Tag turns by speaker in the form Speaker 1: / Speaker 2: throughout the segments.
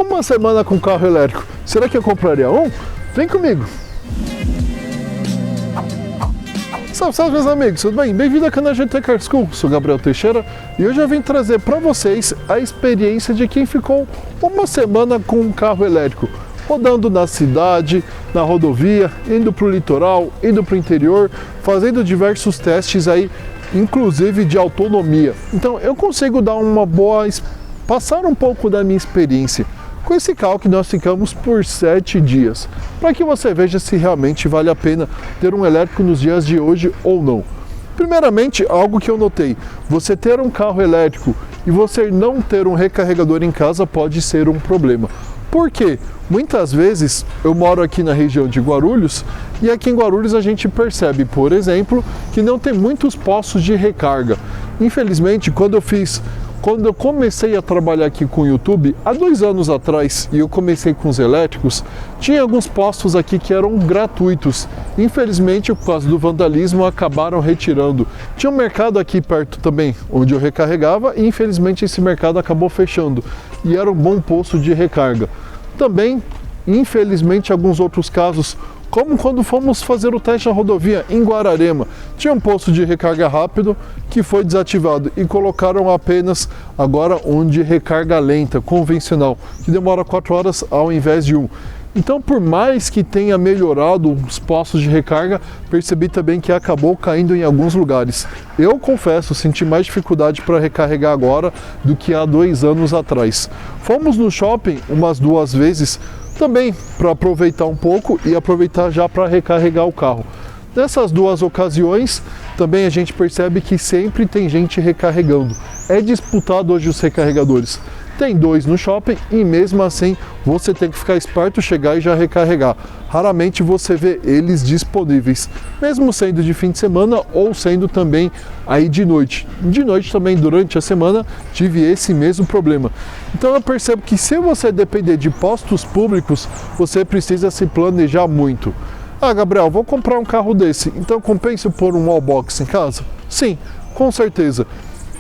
Speaker 1: Uma semana com carro elétrico. Será que eu compraria um? Vem comigo! Salve, salve meus amigos, tudo bem? Bem-vindo ao canal GT Car School, sou Gabriel Teixeira e hoje eu vim trazer para vocês a experiência de quem ficou uma semana com um carro elétrico, rodando na cidade, na rodovia, indo para o litoral, indo para o interior, fazendo diversos testes aí, inclusive de autonomia. Então eu consigo dar passar um pouco da minha experiência com esse carro que nós ficamos por 7 dias, para que você veja se realmente vale a pena ter um elétrico nos dias de hoje ou não. Primeiramente, algo que eu notei, você ter um carro elétrico e você não ter um recarregador em casa pode ser um problema. Por quê? Muitas vezes eu moro aqui na região de Guarulhos e aqui em Guarulhos a gente percebe, por exemplo, que não tem muitos postos de recarga. Infelizmente, quando eu comecei a trabalhar aqui com o YouTube, há 2 anos atrás, e eu comecei com os elétricos, tinha alguns postos aqui que eram gratuitos. Infelizmente, por causa do vandalismo, acabaram retirando. Tinha um mercado aqui perto também, onde eu recarregava, e infelizmente esse mercado acabou fechando. E era um bom posto de recarga. Também, infelizmente, alguns outros casos, como quando fomos fazer o teste na rodovia em Guararema. Tinha um posto de recarga rápido que foi desativado e colocaram apenas agora um de recarga lenta, convencional, que demora 4 horas ao invés de 1. Então, por mais que tenha melhorado os postos de recarga, percebi também que acabou caindo em alguns lugares. Eu confesso, senti mais dificuldade para recarregar agora do que há 2 anos atrás. Fomos no shopping umas 2 vezes, também para aproveitar um pouco e aproveitar já para recarregar o carro. Nessas 2 ocasiões, também a gente percebe que sempre tem gente recarregando. É disputado hoje os recarregadores. Tem 2 no shopping e mesmo assim você tem que ficar esperto, chegar e já recarregar. Raramente você vê eles disponíveis, mesmo sendo de fim de semana ou sendo também aí de noite. De noite também, durante a semana, tive esse mesmo problema. Então eu percebo que se você depender de postos públicos, você precisa se planejar muito. Ah, Gabriel, vou comprar um carro desse, então compensa pôr um wallbox em casa? Sim, com certeza.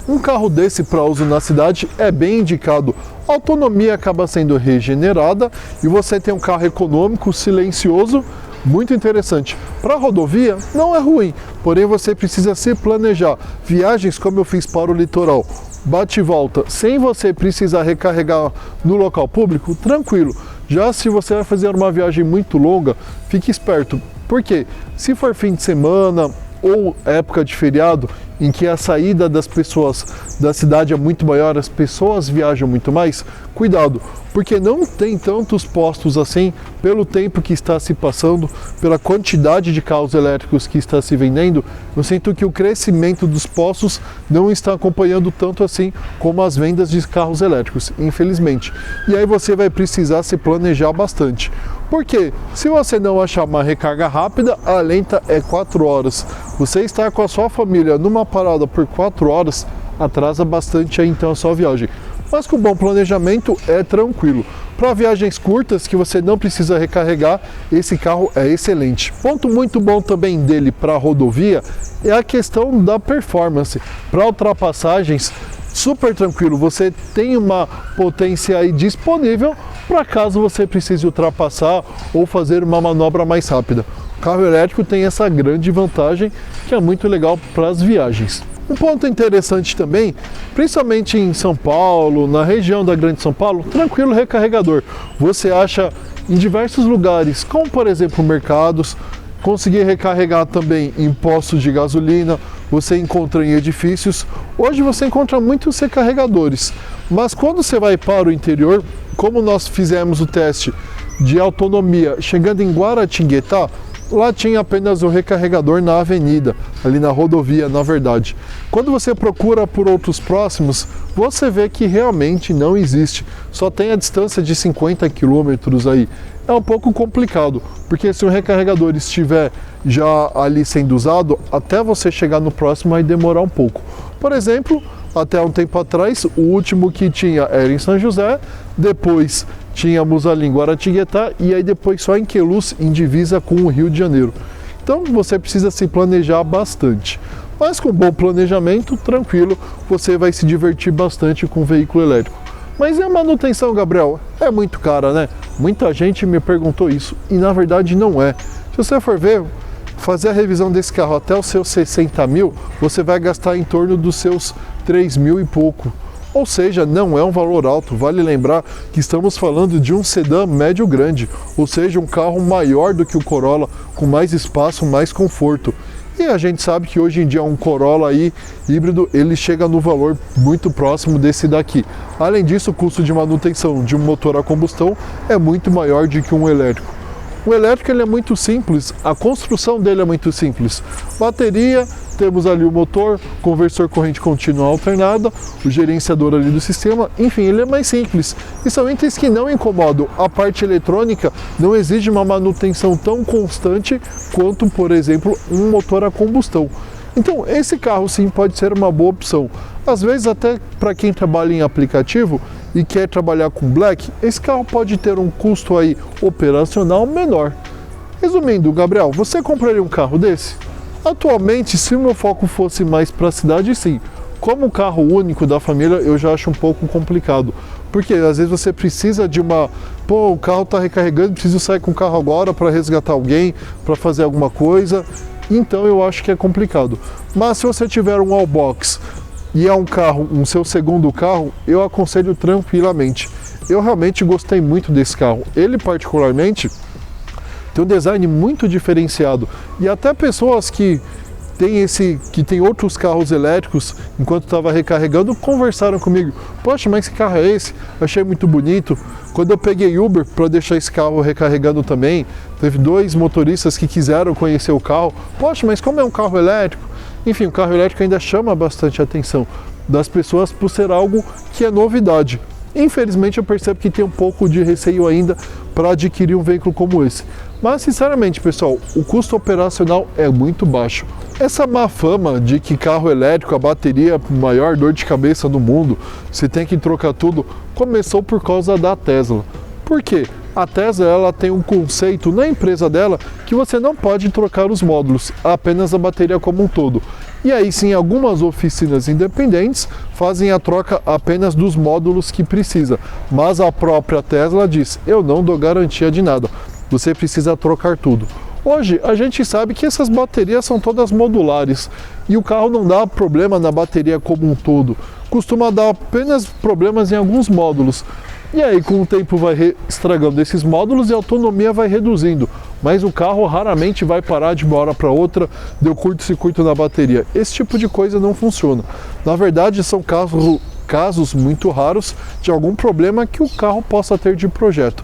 Speaker 1: Um carro desse para uso na cidade é bem indicado. A autonomia acaba sendo regenerada e você tem um carro econômico, silencioso, muito interessante. Para a rodovia não é ruim, porém você precisa se planejar. Viagens como eu fiz para o litoral, bate e volta, sem você precisar recarregar no local público, tranquilo. Já se você vai fazer uma viagem muito longa, fique esperto. Porque se for fim de semana ou época de feriado, em que a saída das pessoas da cidade é muito maior, as pessoas viajam muito mais, cuidado, porque não tem tantos postos assim, pelo tempo que está se passando, pela quantidade de carros elétricos que está se vendendo, eu sinto que o crescimento dos postos não está acompanhando tanto assim como as vendas de carros elétricos, infelizmente. E aí você vai precisar se planejar bastante. Porque se você não achar uma recarga rápida, a lenta é 4 horas. Você estar com a sua família numa parada por 4 horas, atrasa bastante aí então a sua viagem. Mas com bom planejamento é tranquilo. Para viagens curtas que você não precisa recarregar, esse carro é excelente. Ponto muito bom também dele para a rodovia é a questão da performance. Para ultrapassagens, super tranquilo, você tem uma potência aí disponível para caso você precise ultrapassar ou fazer uma manobra mais rápida. O carro elétrico tem essa grande vantagem que é muito legal para as viagens. Um ponto interessante também, principalmente em São Paulo, na região da Grande São Paulo, tranquilo recarregador. Você acha em diversos lugares, como por exemplo mercados, conseguir recarregar também em postos de gasolina, você encontra em edifícios. Hoje você encontra muitos recarregadores, mas quando você vai para o interior, como nós fizemos o teste de autonomia chegando em Guaratinguetá, lá tinha apenas o recarregador na avenida, ali na rodovia, na verdade. Quando você procura por outros próximos, você vê que realmente não existe. Só tem a distância de 50 quilômetros aí. É um pouco complicado, porque se o recarregador estiver já ali sendo usado, até você chegar no próximo vai demorar um pouco. Por exemplo, até um tempo atrás, o último que tinha era em São José, depois tínhamos ali em Guaratinguetá e aí depois só em Queluz, em divisa com o Rio de Janeiro. Então você precisa se planejar bastante. Mas com bom planejamento, tranquilo, você vai se divertir bastante com o veículo elétrico. Mas e a manutenção, Gabriel? É muito cara, né? Muita gente me perguntou isso e na verdade não é. Se você for ver, fazer a revisão desse carro até os seus 60 mil, você vai gastar em torno dos seus 3 mil e pouco. Ou seja, não é um valor alto. Vale lembrar que estamos falando de um sedã médio grande, ou seja, um carro maior do que o Corolla, com mais espaço, mais conforto. E a gente sabe que hoje em dia um Corolla aí, híbrido, ele chega no valor muito próximo desse daqui. Além disso, o custo de manutenção de um motor a combustão é muito maior do que um elétrico. O elétrico ele é muito simples, a construção dele é muito simples. Bateria, temos ali o motor, conversor corrente contínua alternada, o gerenciador ali do sistema, enfim, ele é mais simples. E são itens que não incomodam. A parte eletrônica não exige uma manutenção tão constante quanto, por exemplo, um motor a combustão. Então, esse carro sim pode ser uma boa opção. Às vezes até para quem trabalha em aplicativo e quer trabalhar com Black, esse carro pode ter um custo aí operacional menor. Resumindo, Gabriel, você compraria um carro desse? Atualmente, se o meu foco fosse mais para a cidade, sim. Como carro único da família, eu já acho um pouco complicado. Porque às vezes você precisa de uma... Pô, o carro está recarregando, preciso sair com o carro agora para resgatar alguém, para fazer alguma coisa. Então eu acho que é complicado. Mas se você tiver um Wallbox e é um carro, um seu segundo carro, eu aconselho tranquilamente. Eu realmente gostei muito desse carro. Ele particularmente tem um design muito diferenciado. E até pessoas que tem outros carros elétricos, enquanto estava recarregando, conversaram comigo. Poxa, mas que carro é esse? Achei muito bonito. Quando eu peguei Uber para deixar esse carro recarregando também, teve 2 motoristas que quiseram conhecer o carro. Poxa, mas como é um carro elétrico? Enfim, o carro elétrico ainda chama bastante a atenção das pessoas por ser algo que é novidade. Infelizmente eu percebo que tem um pouco de receio ainda para adquirir um veículo como esse. Mas sinceramente, pessoal, o custo operacional é muito baixo. Essa má fama de que carro elétrico, a bateria é a maior dor de cabeça do mundo, você tem que trocar tudo, começou por causa da Tesla. Por quê? A Tesla ela tem um conceito na empresa dela que você não pode trocar os módulos, apenas a bateria como um todo. E aí sim, algumas oficinas independentes fazem a troca apenas dos módulos que precisa. Mas a própria Tesla diz, eu não dou garantia de nada, você precisa trocar tudo. Hoje a gente sabe que essas baterias são todas modulares e o carro não dá problema na bateria como um todo, costuma dar apenas problemas em alguns módulos. E aí com o tempo vai estragando esses módulos e a autonomia vai reduzindo, mas o carro raramente vai parar de uma hora para outra, deu curto-circuito na bateria. Esse tipo de coisa não funciona. Na verdade são casos muito raros de algum problema que o carro possa ter de projeto,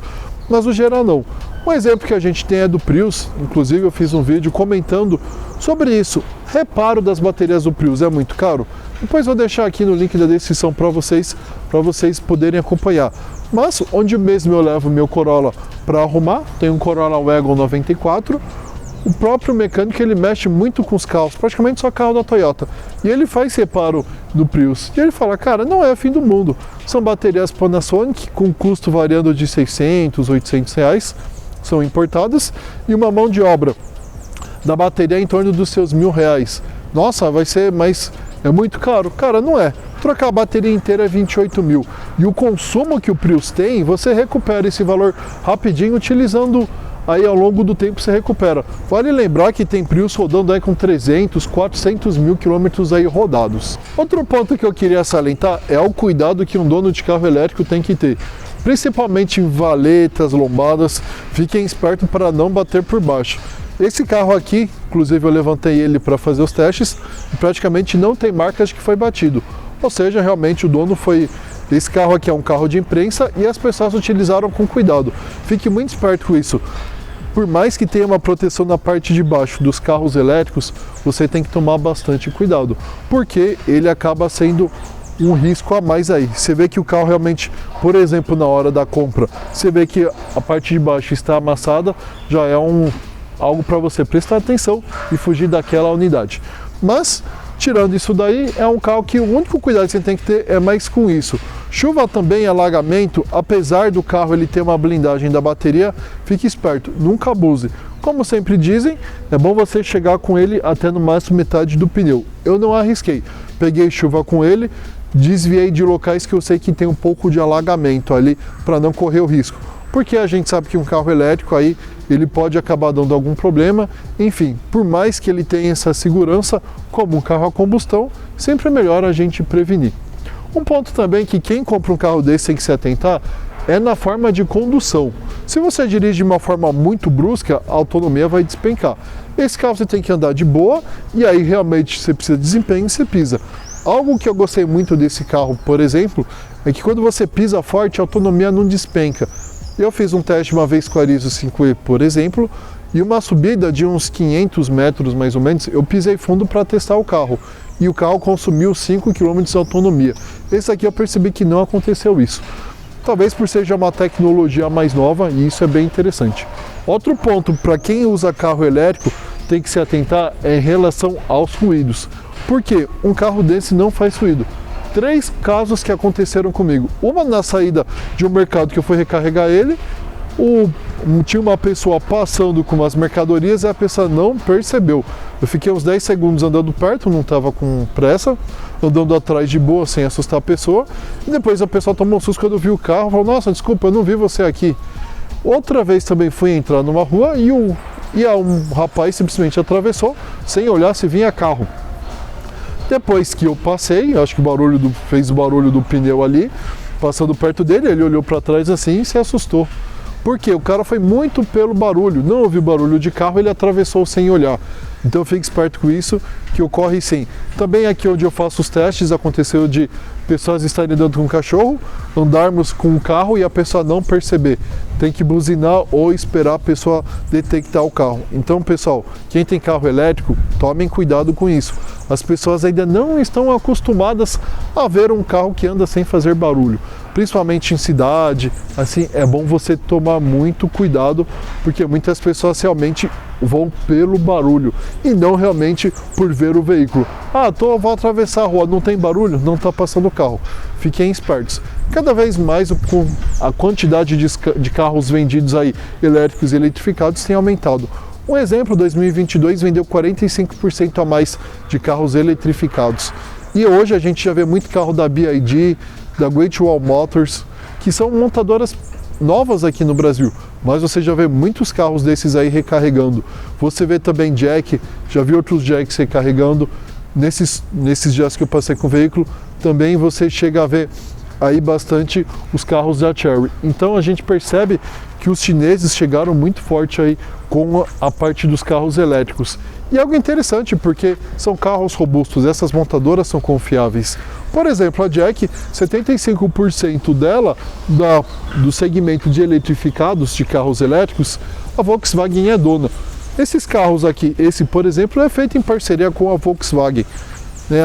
Speaker 1: mas no geral não. Um exemplo que a gente tem é do Prius, inclusive eu fiz um vídeo comentando sobre isso. Reparo das baterias do Prius é muito caro? Depois vou deixar aqui no link da descrição para vocês poderem acompanhar. Mas onde mesmo eu levo meu Corolla para arrumar, tem um Corolla Wagon 94, o próprio mecânico ele mexe muito com os carros, praticamente só carro da Toyota, e ele faz reparo do Prius. E ele fala, cara, não é fim do mundo, são baterias Panasonic com custo variando de 600, 800 reais, são importadas, e uma mão de obra da bateria em torno dos seus R$1.000. Nossa, vai ser, mas é muito caro. Cara, não é. Trocar a bateria inteira é 28 mil. E o consumo que o Prius tem, você recupera esse valor rapidinho utilizando aí ao longo do tempo você recupera. Vale lembrar que tem Prius rodando aí com 300, 400 mil quilômetros aí rodados. Outro ponto que eu queria salientar é o cuidado que um dono de carro elétrico tem que ter. Principalmente em valetas, lombadas, fiquem espertos para não bater por baixo. Esse carro aqui, inclusive eu levantei ele para fazer os testes, e praticamente não tem marcas de que foi batido. Ou seja, realmente o dono foi... Esse carro aqui é um carro de imprensa e as pessoas utilizaram com cuidado. Fique muito esperto com isso. Por mais que tenha uma proteção na parte de baixo dos carros elétricos, você tem que tomar bastante cuidado, porque ele acaba sendo um risco a mais aí. Você vê que o carro realmente, por exemplo, na hora da compra, você vê que a parte de baixo está amassada, já é algo para você prestar atenção e fugir daquela unidade. Mas, tirando isso daí, é um carro que o único cuidado que você tem que ter é mais com isso. Chuva também, alagamento, apesar do carro ele ter uma blindagem da bateria, fique esperto, nunca abuse. Como sempre dizem, é bom você chegar com ele até no máximo metade do pneu. Eu não arrisquei, peguei chuva com ele, desviei de locais que eu sei que tem um pouco de alagamento ali para não correr o risco. Porque a gente sabe que um carro elétrico aí ele pode acabar dando algum problema. Enfim, por mais que ele tenha essa segurança, como um carro a combustão, sempre é melhor a gente prevenir. Um ponto também que quem compra um carro desse tem que se atentar é na forma de condução. Se você dirige de uma forma muito brusca, a autonomia vai despencar. Esse carro você tem que andar de boa e aí realmente você precisa de desempenho e você pisa. Algo que eu gostei muito desse carro, por exemplo, é que quando você pisa forte, a autonomia não despenca. Eu fiz um teste uma vez com o Arizo 5E, por exemplo, e uma subida de uns 500 metros mais ou menos, eu pisei fundo para testar o carro. E o carro consumiu 5 km de autonomia. Esse aqui eu percebi que não aconteceu isso. Talvez por ser já uma tecnologia mais nova e isso é bem interessante. Outro ponto para quem usa carro elétrico tem que se atentar é em relação aos ruídos. Porque um carro desse não faz ruído. 3 casos que aconteceram comigo. Uma na saída de um mercado que eu fui recarregar ele, tinha uma pessoa passando com umas mercadorias e a pessoa não percebeu. Eu fiquei uns 10 segundos andando perto, não estava com pressa, andando atrás de boa, sem assustar a pessoa. E depois a pessoa tomou um susto quando eu vi o carro, falou, nossa, desculpa, eu não vi você aqui. Outra vez também fui entrar numa rua e um rapaz simplesmente atravessou, sem olhar se vinha carro. Depois que eu passei, acho que fez o barulho do pneu ali, passando perto dele, ele olhou para trás assim e se assustou. Porque o cara foi muito pelo barulho, não ouviu barulho de carro, ele atravessou sem olhar. Então fique esperto com isso, que ocorre sim. Também aqui onde eu faço os testes, aconteceu de pessoas estarem andando com um cachorro, andarmos com um carro e a pessoa não perceber. Tem que buzinar ou esperar a pessoa detectar o carro. Então, pessoal, quem tem carro elétrico, tomem cuidado com isso. As pessoas ainda não estão acostumadas a ver um carro que anda sem fazer barulho. Principalmente em cidade, assim, é bom você tomar muito cuidado, porque muitas pessoas realmente vão pelo barulho e não realmente por ver o veículo. Vou atravessar a rua, não tem barulho, não está passando o carro. Fiquem espertos. Cada vez mais com a quantidade de carros vendidos aí, elétricos e eletrificados, tem aumentado. Um exemplo, 2022 vendeu 45% a mais de carros eletrificados. E hoje a gente já vê muito carro da BYD, da Great Wall Motors, que são montadoras novas aqui no Brasil, mas você já vê muitos carros desses aí recarregando. Você vê também jack, já vi outros jacks recarregando. Nesses dias que eu passei com o veículo, também você chega a ver aí bastante os carros da Chery. Então a gente percebe que os chineses chegaram muito forte aí com a parte dos carros elétricos. E algo interessante, porque são carros robustos, essas montadoras são confiáveis. Por exemplo, a Jack, 75% dela, do segmento de eletrificados de carros elétricos, a Volkswagen é dona. Esses carros aqui, esse por exemplo, é feito em parceria com a Volkswagen.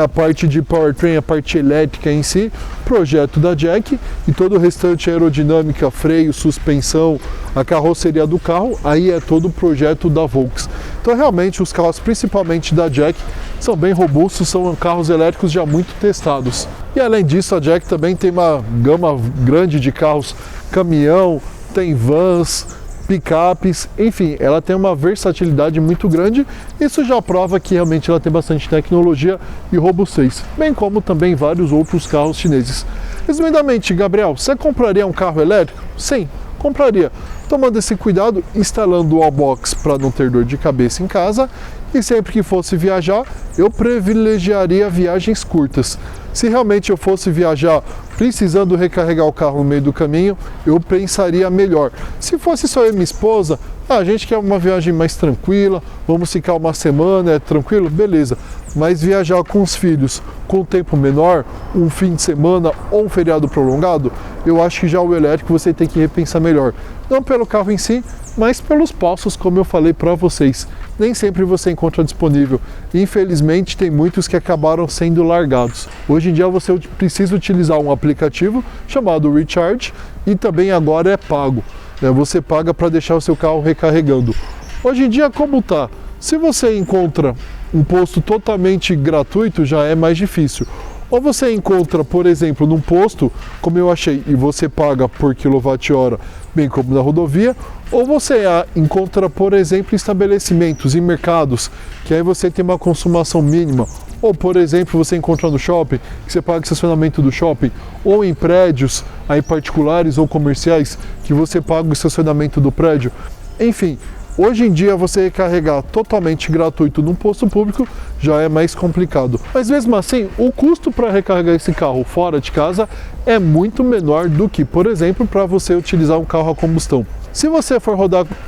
Speaker 1: A parte de powertrain, a parte elétrica em si, projeto da Jack, e todo o restante, aerodinâmica, freio, suspensão, a carroceria do carro, aí é todo o projeto da Volks. Então realmente os carros, principalmente da Jack, são bem robustos, são carros elétricos já muito testados. E além disso, a Jack também tem uma gama grande de carros, caminhão, tem vans, picapes, enfim, ela tem uma versatilidade muito grande. Isso já prova que realmente ela tem bastante tecnologia e robustez, bem como também vários outros carros chineses. Resumidamente, Gabriel, você compraria um carro elétrico? Sim, compraria. Tomando esse cuidado, instalando o wallbox para não ter dor de cabeça em casa, e sempre que fosse viajar, eu privilegiaria viagens curtas. Se realmente eu fosse viajar precisando recarregar o carro no meio do caminho, eu pensaria melhor. Se fosse só eu e minha esposa, a gente quer uma viagem mais tranquila, vamos ficar uma semana, é tranquilo? Beleza. Mas viajar com os filhos com um tempo menor, um fim de semana ou um feriado prolongado, eu acho que já o elétrico você tem que repensar melhor. Não pelo carro em si, mas pelos postos, como eu falei para vocês. Nem sempre você encontra disponível. Infelizmente, tem muitos que acabaram sendo largados. Hoje em dia você precisa utilizar um aplicativo chamado Recharge e também agora é pago. Você paga para deixar o seu carro recarregando. Hoje em dia, como tá? Se você encontra um posto totalmente gratuito, já é mais difícil. Ou você encontra, por exemplo, num posto, como eu achei, e você paga por quilowatt-hora, bem como na rodovia, ou você encontra, por exemplo, em estabelecimentos, em mercados, que aí você tem uma consumação mínima, ou por exemplo você encontra no shopping, que você paga estacionamento do shopping, ou em prédios aí particulares ou comerciais, que você paga o estacionamento do prédio. Enfim, hoje em dia você recarregar totalmente gratuito num posto público já é mais complicado. Mas mesmo assim, o custo para recarregar esse carro fora de casa é muito menor do que, por exemplo, para você utilizar um carro a combustão. Se você for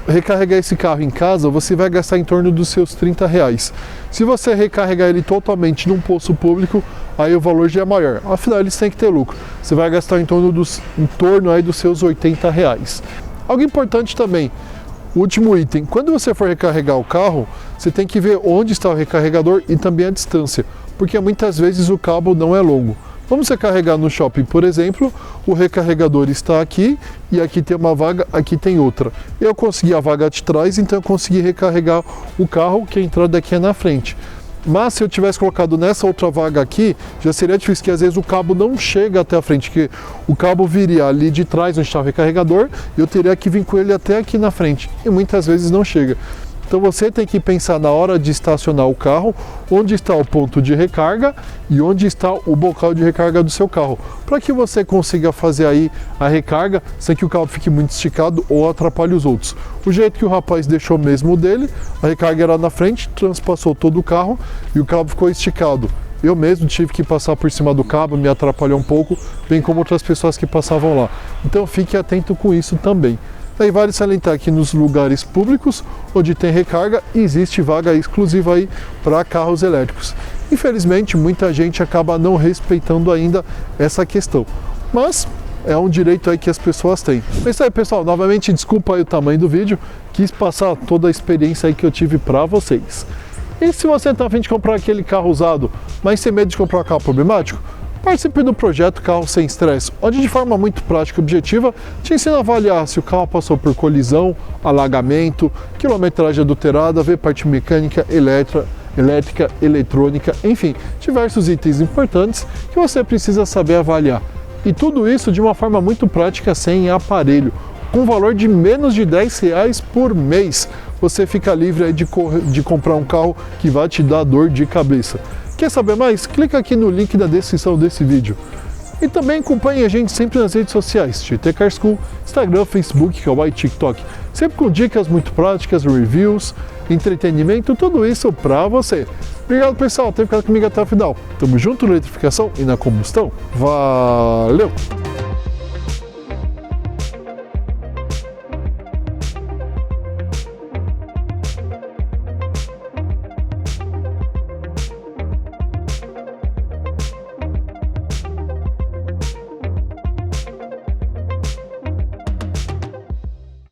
Speaker 1: recarregar esse carro em casa, você vai gastar em torno dos seus R$30. Se você recarregar ele totalmente num posto público, aí o valor já é maior. Afinal, eles têm que ter lucro. Você vai gastar em torno aí dos seus R$80. Algo importante também, último item, quando você for recarregar o carro, você tem que ver onde está o recarregador e também a distância, porque muitas vezes o cabo não é longo. Vamos recarregar no shopping, por exemplo, o recarregador está aqui e aqui tem uma vaga, aqui tem outra. Eu consegui a vaga de trás, então eu consegui recarregar o carro, que a entrada aqui é na frente. Mas se eu tivesse colocado nessa outra vaga aqui, já seria difícil, porque às vezes o cabo não chega até a frente, que o cabo viria ali de trás onde está o recarregador e eu teria que vir com ele até aqui na frente, e muitas vezes não chega. Então você tem que pensar na hora de estacionar o carro, onde está o ponto de recarga e onde está o bocal de recarga do seu carro, para que você consiga fazer aí a recarga sem que o cabo fique muito esticado ou atrapalhe os outros. O jeito que o rapaz deixou mesmo dele, a recarga era na frente, transpassou todo o carro e o cabo ficou esticado. Eu mesmo tive que passar por cima do cabo, me atrapalhou um pouco, bem como outras pessoas que passavam lá. Então fique atento com isso também. Daí vale salientar que nos lugares públicos onde tem recarga, existe vaga exclusiva aí para carros elétricos. Infelizmente, muita gente acaba não respeitando ainda essa questão, mas é um direito aí que as pessoas têm. É isso aí, pessoal. Novamente, desculpa aí o tamanho do vídeo, quis passar toda a experiência aí que eu tive para vocês. E se você está a fim de comprar aquele carro usado, mas sem medo de comprar um carro problemático, participe do projeto Carro Sem Estresse, onde de forma muito prática e objetiva te ensina a avaliar se o carro passou por colisão, alagamento, quilometragem adulterada, ver parte mecânica, elétrica, eletrônica, enfim, diversos itens importantes que você precisa saber avaliar. E tudo isso de uma forma muito prática, sem aparelho, com valor de menos de R$10 por mês. Você fica livre aí de comprar um carro que vai te dar dor de cabeça. Quer saber mais? Clica aqui no link da descrição desse vídeo. E também acompanhe a gente sempre nas redes sociais, GT Car School, Instagram, Facebook, Kawaii, TikTok. Sempre com dicas muito práticas, reviews, entretenimento, tudo isso pra você. Obrigado, pessoal, por ter ficado comigo até o final. Tamo junto na eletrificação e na combustão. Valeu!